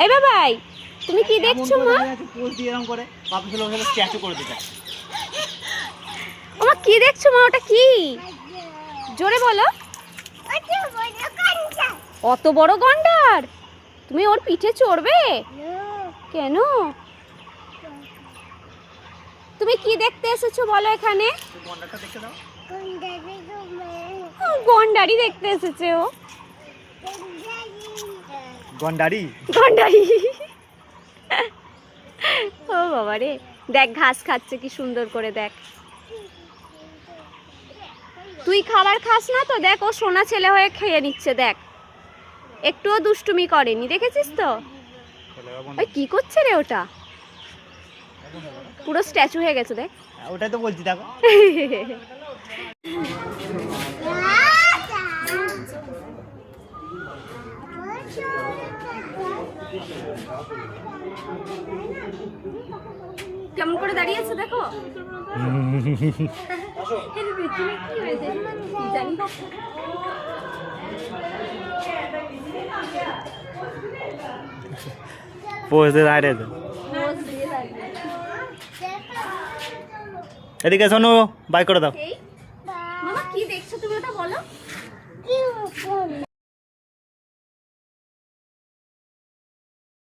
এই বাবাই, তুমি কি দেখছো মা? পোজ দিয়ে এরকম করে বাপের ছেলে ওখানে স্ট্যাচু করে দিতে। ওমা কি দেখছো মা? ওটা কি? জোরে বলো। অত বড় গন্ডার? তুমি ওর পিঠে চড়বে? কেন? তুমি কি দেখতে এসেছো বলো এখানে? গন্ডারটা দেখতে দাও। গন্ডারি দেখতে এসেছে ও। গন্ডারি? গন্ডারি। ও বাবা রে, দেখ ঘাস খাচ্ছে কি সুন্দর করে, দেখ। তুই খাবার খাস না তো, দেখ ও সোনা ছেলে হয়ে খেয়ে নিচ্ছে, দেখ। একটুও দুষ্টুমি করেনি, দেখেছিস তো? ওই কি করছে রে ওটা? পুরো স্ট্যাচু হয়ে গেছে, দেখ। ওটাই তো বলছি, দেখো। কেমন করে দাঁড়িয়ে আছে দেখো। পোজ দিয়ে দাঁড়িয়ে আছে। এদিকে শোনো, বাই করে দাও। মামা কি দেখছো তুমি ওটা বলো।